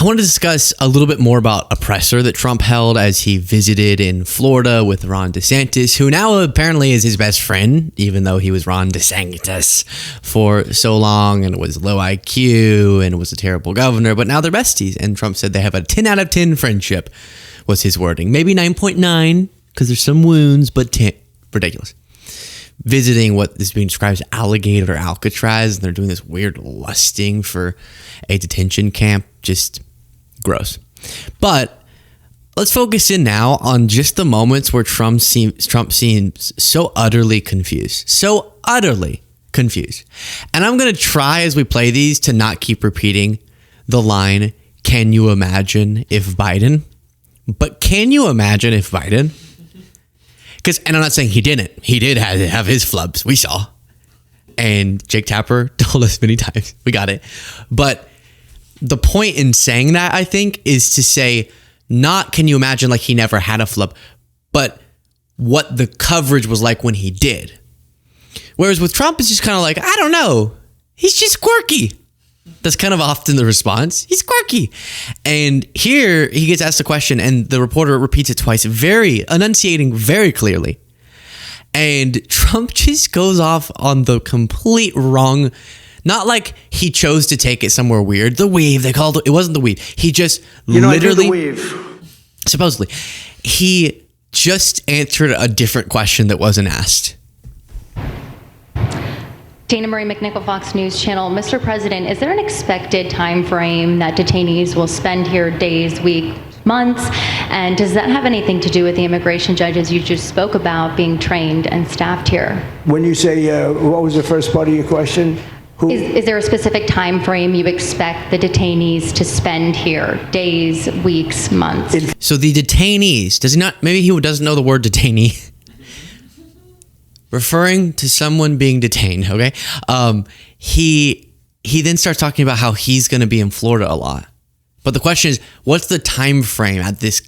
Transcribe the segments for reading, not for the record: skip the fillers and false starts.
I want to discuss a little bit more about a presser that Trump held as he visited in Florida with Ron DeSantis, who now apparently is his best friend, even though he was Ron DeSantis for so long and was low IQ and was a terrible governor, but now they're besties. And Trump said they have a 10 out of 10 friendship, was his wording. Maybe 9.9 because there's some wounds, but 10. Ridiculous. Visiting what is being described as Alligator Alcatraz, and they're doing this weird lusting for a detention camp. Just gross. But let's focus in now on just the moments where Trump seems so utterly confused. So utterly confused. And I'm going to try as we play these to not keep repeating the line, "Can you imagine if Biden?" But can you imagine if Biden? And I'm not saying he didn't. He did have his flubs. We saw. And Jake Tapper told us many times. We got it. But the point in saying that, I think, is to say, not can you imagine like he never had a flub, but what the coverage was like when he did. Whereas with Trump, it's just kind of like, I don't know. He's just quirky. That's kind of often the response. He's quirky. And here he gets asked a question and the reporter repeats it twice, enunciating very clearly. And Trump just goes off on the complete wrong, not like he chose to take it somewhere weird. The weave, they called it. It wasn't the weave. He just literally, I did the weave. Supposedly, he just answered a different question that wasn't asked. Dana Marie McNichol, Fox News Channel. Mr. President, is there an expected time frame that detainees will spend here, days, weeks, months? And does that have anything to do with the immigration judges you just spoke about being trained and staffed here? When you say, what was the first part of your question? Is there a specific time frame you expect the detainees to spend here, days, weeks, months? So the detainees, does he not, maybe he doesn't know the word detainee. Referring to someone being detained, okay? He then starts talking about how he's going to be in Florida a lot. But the question is, what's the time frame at this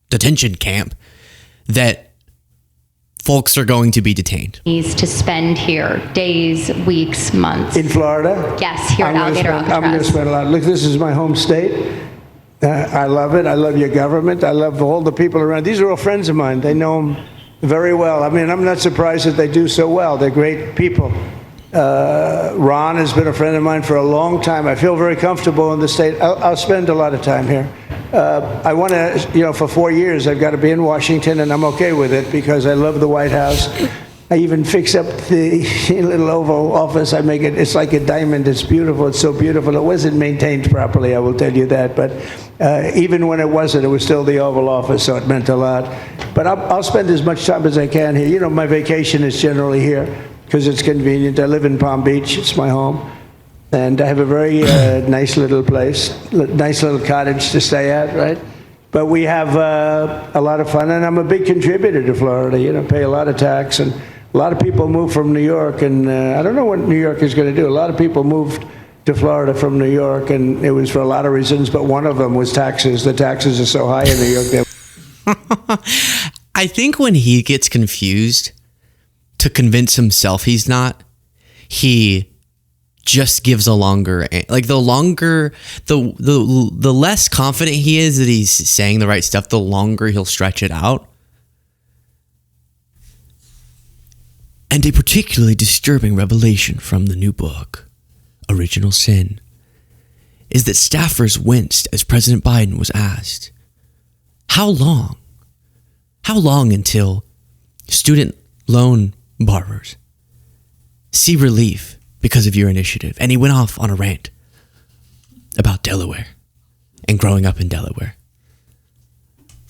detention camp that folks are going to be detained? Needs to spend here, days, weeks, months. In Florida? Yes, here at Alligator Alcatraz. I'm going to spend a lot. Look, this is my home state. I love it. I love your government. I love all the people around. These are all friends of mine. They know them very well. I mean, I'm not surprised that they do so well. They're great people. Ron has been a friend of mine for a long time. I feel very comfortable in the state. I'll spend a lot of time here. I want to, for 4 years, I've got to be in Washington, and I'm okay with it because I love the White House. I even fix up the little Oval Office. I make it, it's like a diamond. It's beautiful. It's so beautiful. It wasn't maintained properly, I will tell you that. But even when it wasn't, it was still the Oval Office, so it meant a lot. But I'll spend as much time as I can here. You know, my vacation is generally here because it's convenient. I live in Palm Beach. It's my home. And I have a very nice little place, nice little cottage to stay at, right? But we have a lot of fun, and I'm a big contributor to Florida, pay a lot of tax. And a lot of people move from New York, and I don't know what New York is going to do. A lot of people moved to Florida from New York, and it was for a lot of reasons, but one of them was taxes. The taxes are so high in New York. I think when he gets confused, to convince himself he's not, he just gives a longer, like the longer, the less confident he is that he's saying the right stuff, the longer he'll stretch it out. And a particularly disturbing revelation from the new book, Original Sin, is that staffers winced as President Biden was asked, how long? How long until student loan borrowers see relief because of your initiative? And he went off on a rant about Delaware and growing up in Delaware.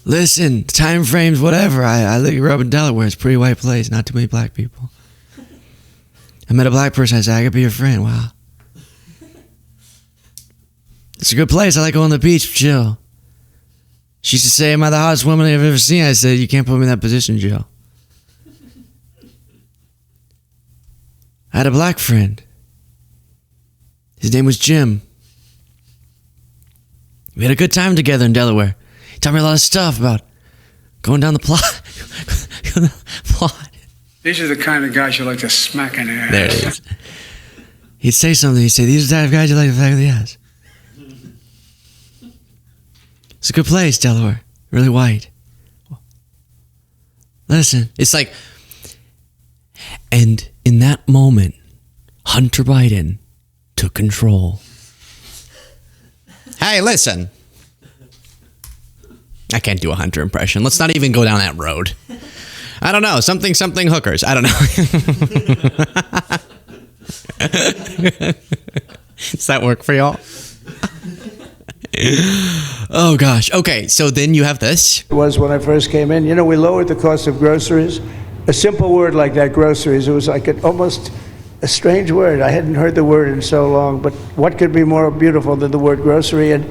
Listen, time frames, whatever. I grew up in Delaware. It's a pretty white place. Not too many black people. I met a black person. I said, I could be your friend. Wow. It's a good place. I like going to the beach, chill. She used to say, am I the hottest woman I've ever seen? I said, you can't put me in that position, Jill. I had a black friend. His name was Jim. We had a good time together in Delaware. He taught me a lot of stuff about going down the plot. These are the kind of guys you like to smack in the ass. There it is. He'd say something. He'd say, these are the type of guys you like to smack in the ass. It's a good place, Delaware. Really white. Listen, it's like, and in that moment, Hunter Biden took control. Hey, listen. I can't do a Hunter impression. Let's not even go down that road. I don't know. Something hookers. I don't know. Does that work for y'all? Oh, gosh. Okay, so then you have this. It was when I first came in. You know, we lowered the cost of groceries. A simple word like that, groceries, it was like almost a strange word. I hadn't heard the word in so long, but what could be more beautiful than the word grocery? And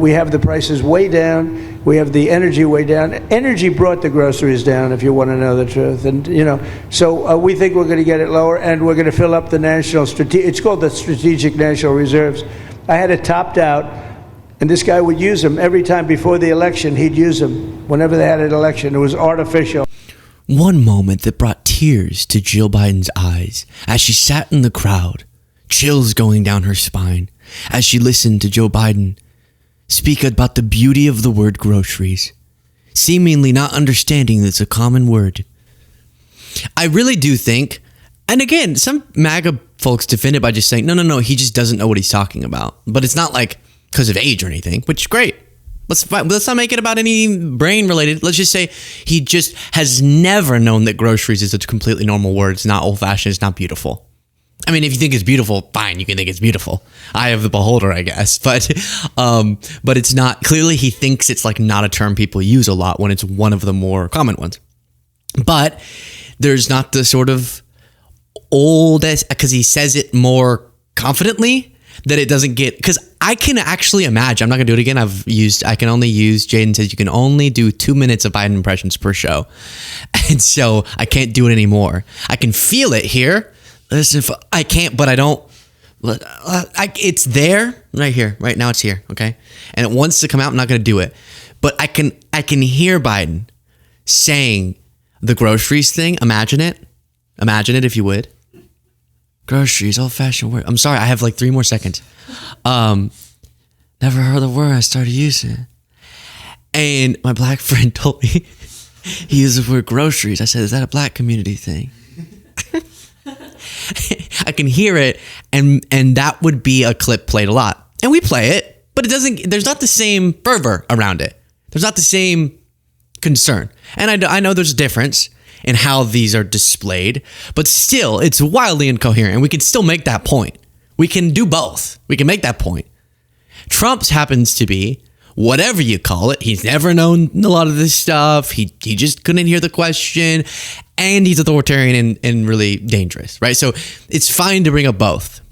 we have the prices way down. We have the energy way down. Energy brought the groceries down, if you want to know the truth. And, you know, so we think we're going to get it lower, and we're going to fill up the it's called the Strategic National Reserves. I had it topped out, and this guy would use them every time before the election. He'd use them whenever they had an election. It was artificial. One moment that brought tears to Jill Biden's eyes as she sat in the crowd, chills going down her spine as she listened to Joe Biden speak about the beauty of the word groceries, seemingly not understanding that it's a common word. I really do think, and again, some MAGA folks defend it by just saying, no, he just doesn't know what he's talking about. But it's not like because of age or anything, which is great. Let's not make it about any brain related. Let's just say he just has never known that groceries is a completely normal word. It's not old fashioned. It's not beautiful. I mean, if you think it's beautiful, fine, you can think it's beautiful. Eye of the beholder, I guess. But it's not. Clearly, he thinks it's like not a term people use a lot when it's one of the more common ones. But there's not the sort of oldest, because he says it more confidently, that it doesn't get, because I can actually imagine, I'm not gonna do it again. I can only use, Jaden says you can only do 2 minutes of Biden impressions per show. And so I can't do it anymore. I can feel it here. Listen, I can't, but I don't, it's there right here, right now it's here. Okay. And it wants to come out. I'm not gonna do it, but I can hear Biden saying the groceries thing. Imagine it if you would. Groceries, old-fashioned word. I'm sorry, I have like 3 more seconds. Never heard the word, I started using it. And my black friend told me he used the word groceries. I said, is that a black community thing? I can hear it, and that would be a clip played a lot. And we play it, but there's not the same fervor around it. There's not the same concern. And I know there's a difference in how these are displayed, but still, it's wildly incoherent, and we can still make that point. We can do both. We can make that point. Trump's happens to be, whatever you call it, he's never known a lot of this stuff, he just couldn't hear the question, and he's authoritarian and really dangerous, right? So it's fine to bring up both,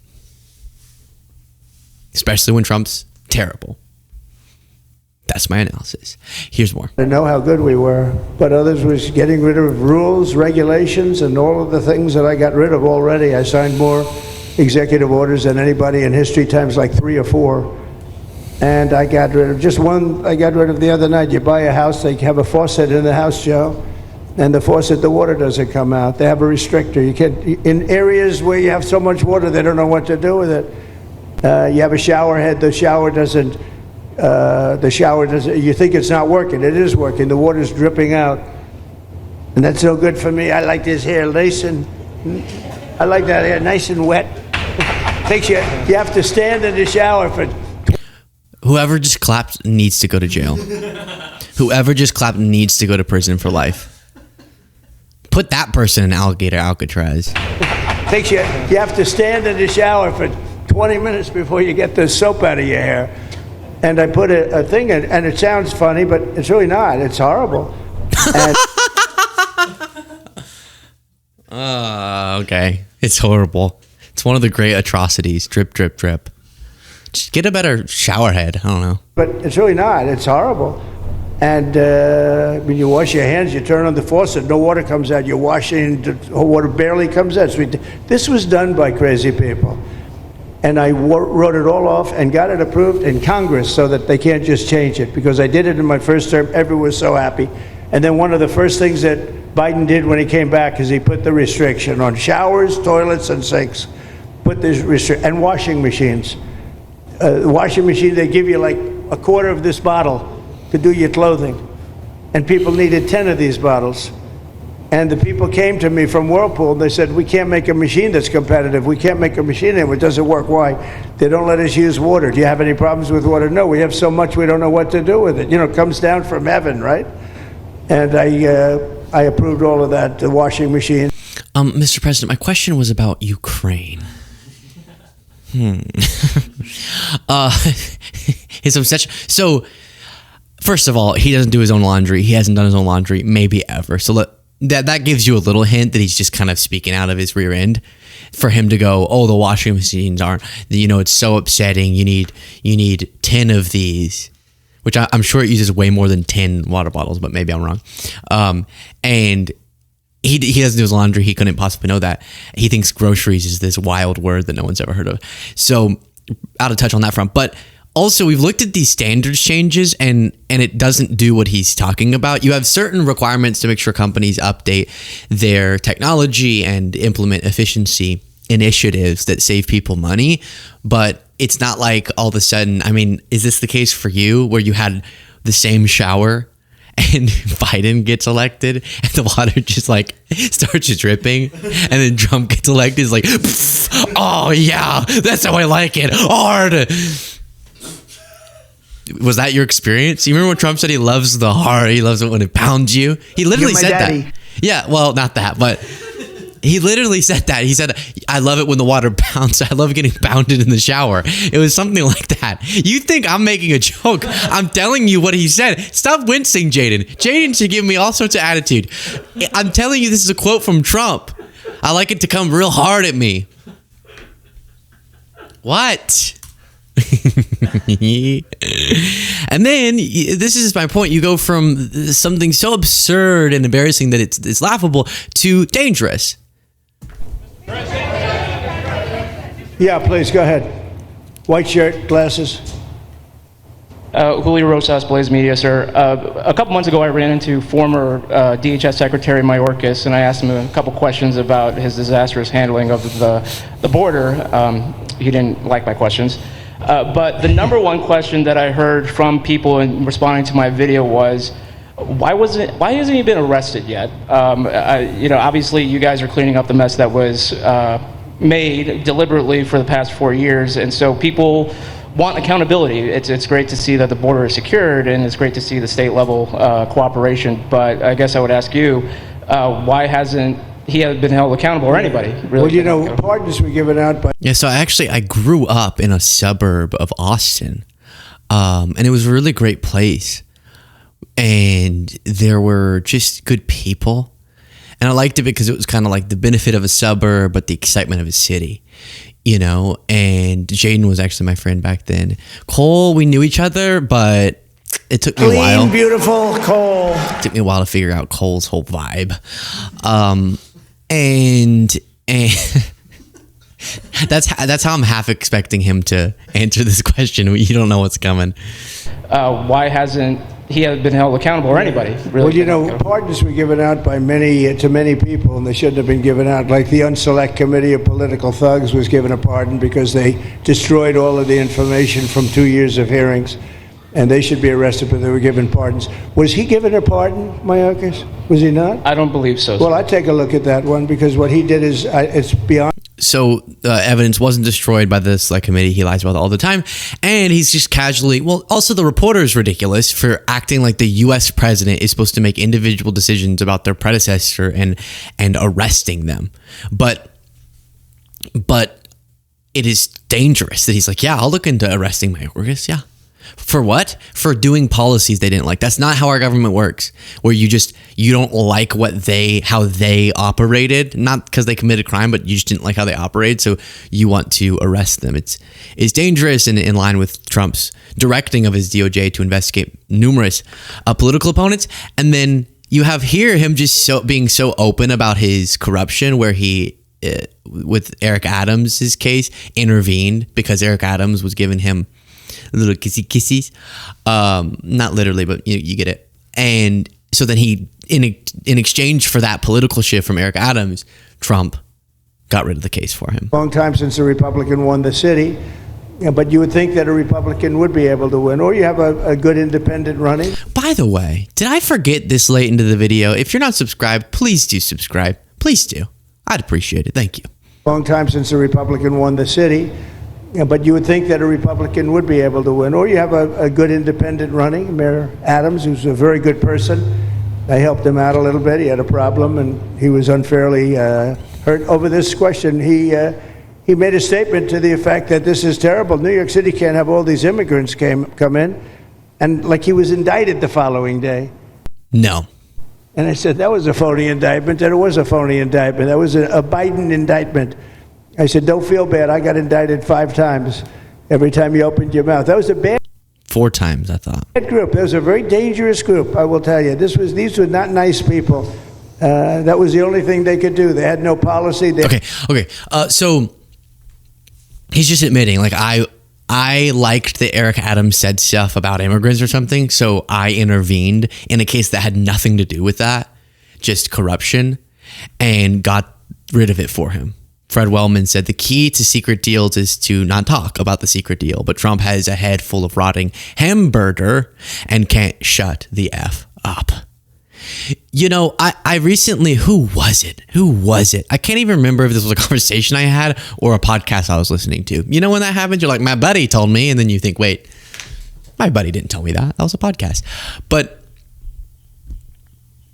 especially when Trump's terrible. That's my analysis. Here's more. I know how good we were, but others was getting rid of rules, regulations, and all of the things that I got rid of already. I signed more executive orders than anybody in history, times like 3 or 4. And I got rid of just one. I got rid of the other night. You buy a house, they have a faucet in the house, Joe, and the faucet, the water doesn't come out. They have a restrictor. You can't, in areas where you have so much water, they don't know what to do with it. You have a shower head, the shower doesn't, you think it's not working. It is working. The water's dripping out. And that's no good for me. I like this hair nice and, I like that hair nice and wet. Makes you have to stand in the shower for. Whoever just clapped needs to go to jail. Whoever just clapped needs to go to prison for life. Put that person in Alligator Alcatraz. Makes you have to stand in the shower for 20 minutes before you get the soap out of your hair. And I put a thing in, and it sounds funny, but it's really not. It's horrible. Okay. It's horrible. It's one of the great atrocities. Drip, drip, drip. Just get a better shower head. I don't know. But it's really not. It's horrible. And when you wash your hands, you turn on the faucet, no water comes out. You're washing, the water barely comes out. So this was done by crazy people. And I wrote it all off and got it approved in Congress so that they can't just change it, because I did it in my first term. Everyone was so happy. And then one of the first things that Biden did when he came back is he put the restriction on showers, toilets, and sinks. Put this and washing machines. Washing machine, they give you like a quarter of this bottle to do your clothing. And people needed 10 of these bottles. And the people came to me from Whirlpool, and they said, we can't make a machine that's competitive. We can't make a machine anymore. It doesn't work. Why? They don't let us use water. Do you have any problems with water? No, we have so much we don't know what to do with it. You know, it comes down from heaven, right? And I approved all of that, the washing machine. Mr. President, my question was about Ukraine. His obsession. So, first of all, he doesn't do his own laundry. He hasn't done his own laundry maybe ever. So that gives you a little hint that he's just kind of speaking out of his rear end. For him to go, oh, the washing machines aren't, you know, it's so upsetting. You need 10 of these, which I'm sure it uses way more than 10 water bottles, but maybe I'm wrong. And he doesn't do his laundry. He couldn't possibly know that. He thinks groceries is this wild word that no one's ever heard of. So out of touch on that front. But also, we've looked at these standards changes, and it doesn't do what he's talking about. You have certain requirements to make sure companies update their technology and implement efficiency initiatives that save people money. But it's not like all of a sudden, I mean, is this the case for you where you had the same shower and Biden gets elected and the water just like starts dripping, and then Trump gets elected? It's like, oh yeah, that's how I like it, hard. Was that your experience? You remember when Trump said he loves the hard, he loves it when it pounds you? He literally said daddy. that. Yeah, well, not that, but he literally said that. He said, I love it when the water pounds. I love getting pounded in the shower. It was something like that. You think I'm making a joke. I'm telling you what he said. Stop wincing, Jaden. Jaden should give me all sorts of attitude. I'm telling you, this is a quote from Trump. I like it to come real hard at me. What? And then, this is my point, you go from something so absurd and embarrassing that it's laughable to dangerous. Yeah, please, go ahead. White shirt, glasses. Julio Rosas, Blaze Media, sir. A couple months ago, I ran into former DHS Secretary Mayorkas, and I asked him a couple questions about his disastrous handling of the border. He didn't like my questions. But the number one question that I heard from people in responding to my video was, why hasn't he been arrested yet? Obviously you guys are cleaning up the mess that was made deliberately for the past 4 years, and so people want accountability. It's great to see that the border is secured, and it's great to see the state level cooperation. But I guess I would ask you, why hasn't he been held accountable, or anybody really? Well, pardons were given out by... Yeah, so I grew up in a suburb of Austin, and it was a really great place. And there were just good people. And I liked it because it was kind of like the benefit of a suburb, but the excitement of a city, you know? And Jaden was actually my friend back then. Cole, we knew each other, but it took me a while. Clean, beautiful Cole. It took me a while to figure out Cole's whole vibe. And that's how I'm half expecting him to answer this question. You don't know what's coming. Why hasn't he been held accountable, or anybody really? Well, pardons were given out by to many people, and they shouldn't have been given out. Like the Unselect Committee of Political Thugs was given a pardon because they destroyed all of the information from 2 years of hearings, and they should be arrested, but they were given pardons. Was he given a pardon, Mayorkas? Was he not? I don't believe so. Well, I'd take a look at that one, because what he did is it's beyond... So evidence wasn't destroyed by the Select Committee. He lies about it all the time. And he's just casually... Well, also the reporter is ridiculous for acting like the U.S. president is supposed to make individual decisions about their predecessor and arresting them. But it is dangerous that he's like, yeah, I'll look into arresting Mayorkas. Yeah. For what? For doing policies they didn't like. That's not how our government works, where you don't like how they operated, not because they committed crime, but you just didn't like how they operated, so you want to arrest them. It's dangerous and in line with Trump's directing of his DOJ to investigate numerous political opponents. And then you have here him just being so open about his corruption, where he, with Eric Adams' case, intervened because Eric Adams was giving him little kissies, not literally, but you get it. And so then he, in exchange for that political shift from Eric Adams, Trump got rid of the case for him. Long time since a Republican won the city. Yeah, but you would think that a Republican would be able to win, or you have a good independent running. By the way, did I forget this late into the video? If you're not subscribed, please do subscribe. Please do. I'd appreciate it. Thank you. Long time since a Republican won the city. Yeah, but you would think that a Republican would be able to win, or you have a good independent running, Mayor Adams, who's a very good person. I helped him out a little bit. He had a problem, and he was unfairly hurt over this question. He made a statement to the effect that this is terrible. New York City can't have all these immigrants come in, and like he was indicted the following day. No. And I said, that was a phony indictment, and it was a phony indictment. That was a Biden indictment. I said, don't feel bad. I got indicted 5 times every time you opened your mouth. That was a bad 4 times, I thought. group. That was a very dangerous group, I will tell you. These were not nice people. That was the only thing they could do. They had no policy. Okay. So he's just admitting, like, I liked that Eric Adams said stuff about immigrants or something, so I intervened in a case that had nothing to do with that, just corruption, and got rid of it for him. Fred Wellman said the key to secret deals is to not talk about the secret deal, but Trump has a head full of rotting hamburger and can't shut the F up. You know, I recently, who was it? I can't even remember if this was a conversation I had or a podcast I was listening to. You know, when that happens, you're like, my buddy told me. And then you think, wait, my buddy didn't tell me that. That was a podcast. But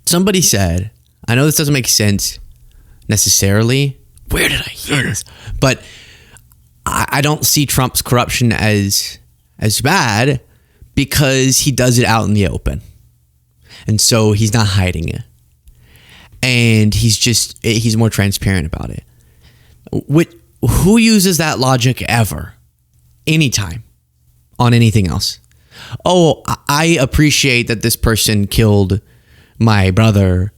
somebody said, I know this doesn't make sense necessarily. Where did I hear this? But I don't see Trump's corruption as bad because he does it out in the open. And so he's not hiding it. And he's more transparent about it. Who uses that logic ever? Anytime. On anything else? Oh, I appreciate that this person killed my brother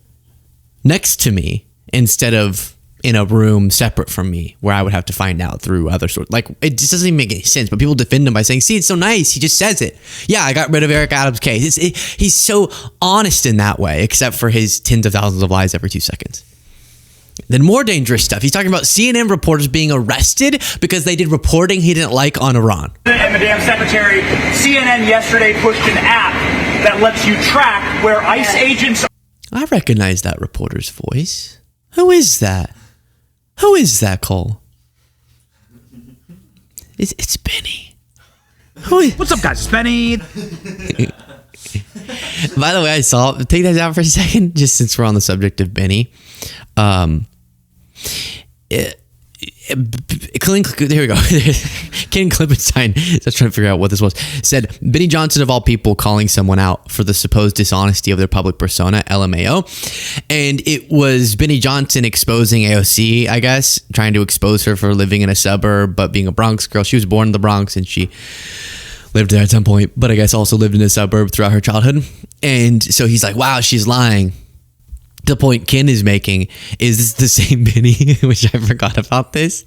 next to me instead of in a room separate from me where I would have to find out through other sorts. Like, it just doesn't even make any sense. But people defend him by saying, see, it's so nice. He just says it. Yeah, I got rid of Eric Adams' case. He's so honest in that way, except for his tens of thousands of lies every 2 seconds. Then more dangerous stuff. He's talking about CNN reporters being arrested because they did reporting he didn't like on Iran. And Madam Secretary, CNN yesterday pushed an app that lets you track where ICE agents... I recognize that reporter's voice. Who is that? Who is that, Cole? It's Benny. What's up, guys? It's Benny. By the way, take that out for a second, just since we're on the subject of Benny. Here we go. Ken Klippenstein, I was trying to figure out what this was, said Benny Johnson, of all people, calling someone out for the supposed dishonesty of their public persona, LMAO. And it was Benny Johnson exposing AOC, I guess, trying to expose her for living in a suburb, but being a Bronx girl. She was born in the Bronx and she lived there at some point, but I guess also lived in a suburb throughout her childhood. And so he's like, wow, she's lying. The point Ken is making is this the same Benny, which I forgot about this,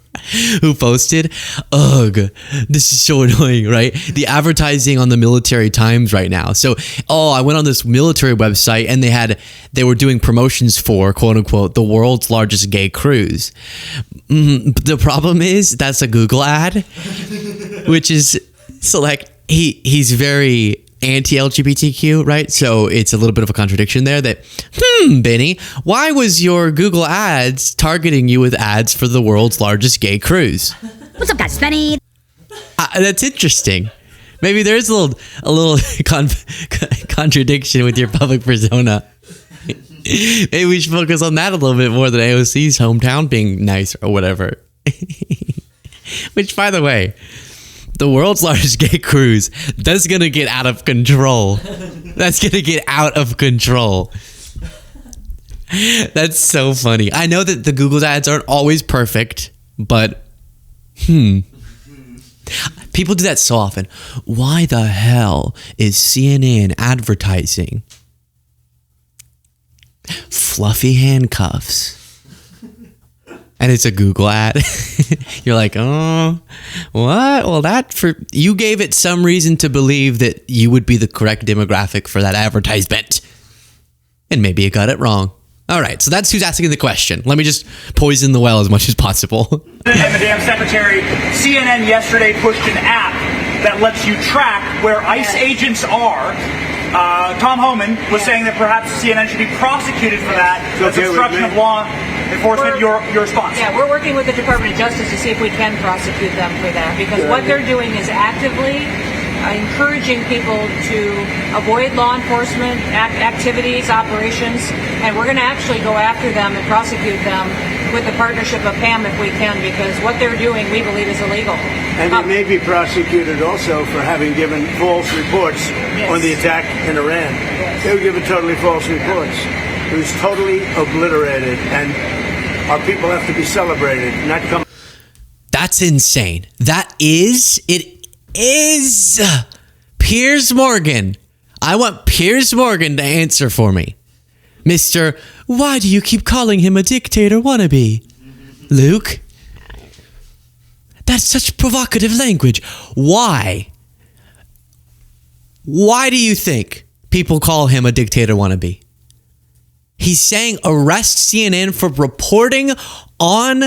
who posted, ugh, this is so annoying, right? The advertising on the Military Times right now. So, I went on this military website and they were doing promotions for, quote unquote, the world's largest gay cruise. The problem is that's a Google ad, which is, so like, he's very anti-LGBTQ, right? So it's a little bit of a contradiction there that, Benny, why was your Google ads targeting you with ads for the world's largest gay cruise? What's up, guys? Benny. That's interesting. Maybe there's a little contradiction with your public persona. Maybe we should focus on that a little bit more than AOC's hometown being nice or whatever. Which, by the way, the world's largest gay cruise, that's going to get out of control. That's going to get out of control. That's so funny. I know that the Google ads aren't always perfect, but people do that so often. Why the hell is CNN advertising fluffy handcuffs? And it's a Google ad. You're like, oh, what? Well, you gave it some reason to believe that you would be the correct demographic for that advertisement. And maybe you got it wrong. All right, so that's who's asking the question. Let me just poison the well as much as possible. And Madam Secretary, CNN yesterday pushed an app that lets you track where ICE agents are. Tom Homan was saying that perhaps CNN should be prosecuted for that. That's obstruction of law enforcement. Your response? Yeah, we're working with the Department of Justice to see if we can prosecute them for that, because what they're doing is actively encouraging people to avoid law enforcement activities, operations, and we're going to actually go after them and prosecute them with the partnership of PAM if we can, because what they're doing we believe is illegal. And they may be prosecuted also for having given false reports on the attack in Iran. Yes. They were given totally false reports. It was totally obliterated, and our people have to be celebrated, not come. That's insane. It is Piers Morgan. I want Piers Morgan to answer for me. Mr. Why do you keep calling him a dictator wannabe? Luke? That's such provocative language. Why? Why do you think people call him a dictator wannabe? He's saying arrest CNN for reporting on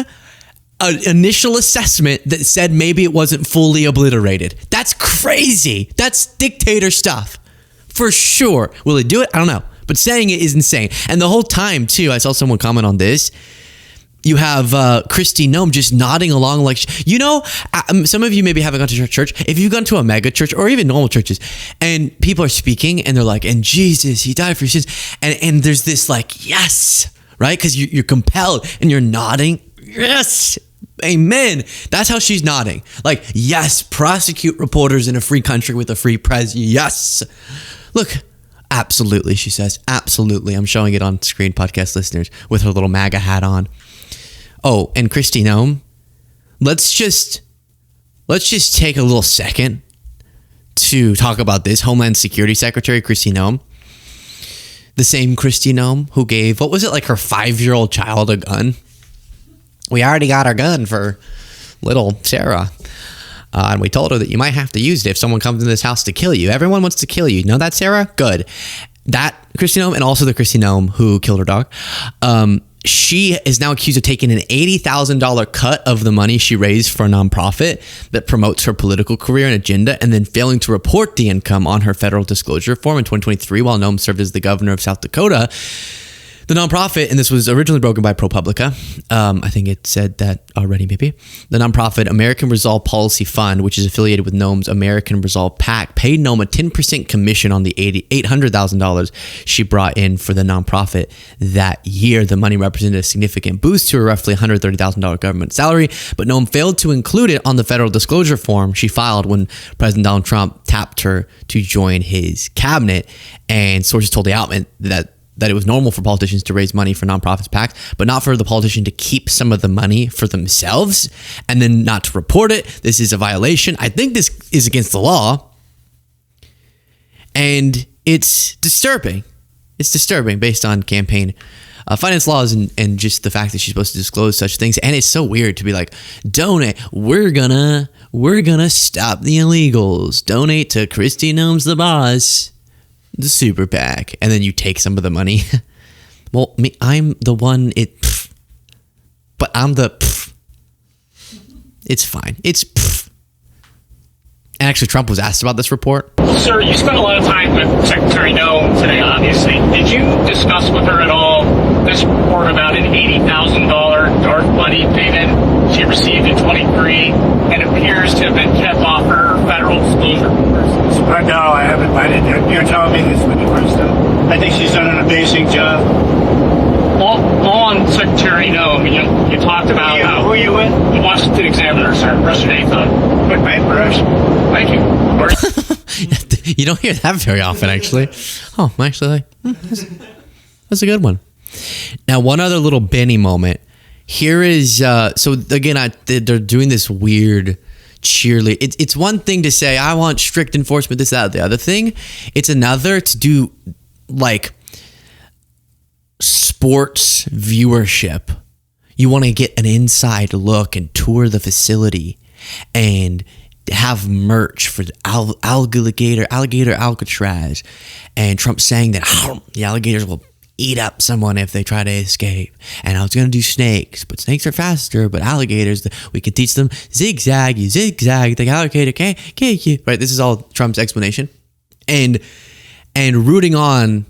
an initial assessment that said maybe it wasn't fully obliterated. That's crazy. That's dictator stuff. For sure. Will it do it? I don't know. But saying it is insane. And the whole time, too, I saw someone comment on this. You have Kristi Noem just nodding along like, some of you maybe haven't gone to church. If you've gone to a mega church or even normal churches and people are speaking and they're like, and Jesus, he died for your sins. And there's this like, yes, right? Because you're compelled and you're nodding. Yes. Amen. That's how she's nodding. Like, yes, prosecute reporters in a free country with a free press. Yes. Look, absolutely, she says. Absolutely. I'm showing it on screen, podcast listeners, with her little MAGA hat on. Oh, and Kristi Noem, let's just take a little second to talk about this. Homeland Security Secretary Kristi Noem, the same Kristi Noem who gave, what was it, like her 5-year-old child a gun? We already got our gun for little Sarah. And we told her that you might have to use it if someone comes in this house to kill you. Everyone wants to kill you. You know that, Sarah? Good. That Kristi Noem, and also the Kristi Noem who killed her dog. She is now accused of taking an $80,000 cut of the money she raised for a nonprofit that promotes her political career and agenda, and then failing to report the income on her federal disclosure form in 2023 while Noem served as the governor of South Dakota. The nonprofit, and this was originally broken by ProPublica, I think it said that already maybe, the nonprofit American Resolve Policy Fund, which is affiliated with Noem's American Resolve PAC, paid Noem a 10% commission on the $800,000 she brought in for the nonprofit that year. The money represented a significant boost to her roughly $130,000 government salary, but Noem failed to include it on the federal disclosure form she filed when President Donald Trump tapped her to join his cabinet, and sources told the outlet that it was normal for politicians to raise money for nonprofits PACs, but not for the politician to keep some of the money for themselves and then not to report it. This is a violation. I think this is against the law. And it's disturbing. It's disturbing based on campaign finance laws and just the fact that she's supposed to disclose such things. And it's so weird to be like, donate. We're gonna stop the illegals. Donate to Kristi Noem's the boss. The super PAC, and then you take some of the money. Well, I'm the one but I'm the It's fine. It's And actually, Trump was asked about this report. Sir, you spent a lot of time with Secretary Noem today, obviously. Did you discuss with her at all this report about an $80,000 dark money payment she received in 23 and appears to have been kept off her federal disclosure? No, I haven't. You're telling me this for the first time. I think she's done an amazing job. On Secretary Noem, you talked about who are you with? The Washington Examiner, sir, Russian Nathan. With my brush. Thank you. You don't hear that very often, actually. Oh, I'm actually like, that's a good one. Now, one other little Benny moment. Here is, so again, they're doing this weird cheerlead. It's one thing to say, I want strict enforcement, this, that, the other thing. It's another to do, like, sports viewership. You want to get an inside look and tour the facility and have merch for the Alligator Alcatraz, and Trump saying that the alligators will eat up someone if they try to escape. And I was going to do snakes, but snakes are faster, but alligators, we could teach them zigzag, you zigzag, the alligator can't get you. Right, this is all Trump's explanation. And rooting on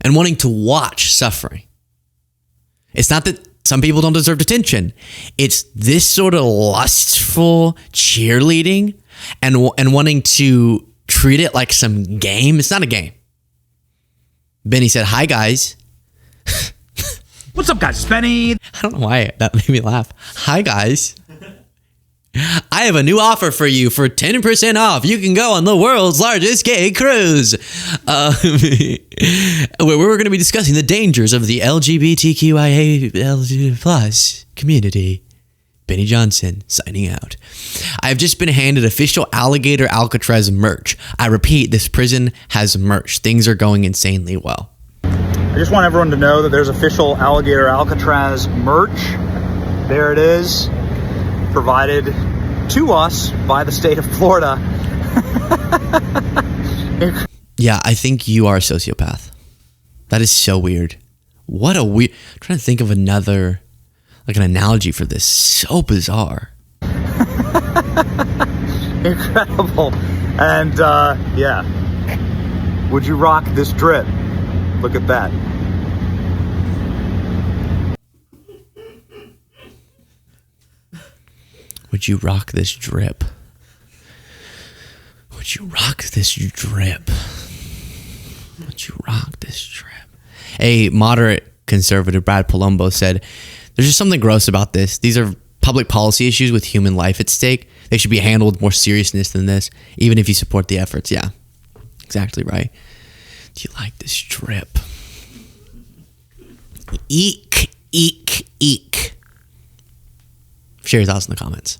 and wanting to watch suffering. It's not that some people don't deserve detention. It's this sort of lustful cheerleading and wanting to treat it like some game. It's not a game. Benny said, "Hi, guys." What's up, guys? It's Benny. I don't know why that made me laugh. "Hi, guys. I have a new offer for you for 10% off. You can go on the world's largest gay cruise." Where we're going to be discussing the dangers of the LGBTQIA plus community. Benny Johnson signing out. I have just been handed official Alligator Alcatraz merch. I repeat, this prison has merch. Things are going insanely well. I just want everyone to know that there's official Alligator Alcatraz merch. There it is, provided to us by the state of Florida. Yeah, I think you are a sociopath. That is so weird. What a weird... I'm trying to think of another... like an analogy for this. So bizarre. Incredible. And yeah, would you rock this drip? Look at that. Would you rock this drip? Would you rock this drip? Would you rock this drip? A moderate conservative, Brad Palumbo, said, "There's just something gross about this. These are public policy issues with human life at stake. They should be handled with more seriousness than this, even if you support the efforts." Yeah, exactly right. Do you like this drip? Eek, eek, eek. Share your thoughts in the comments.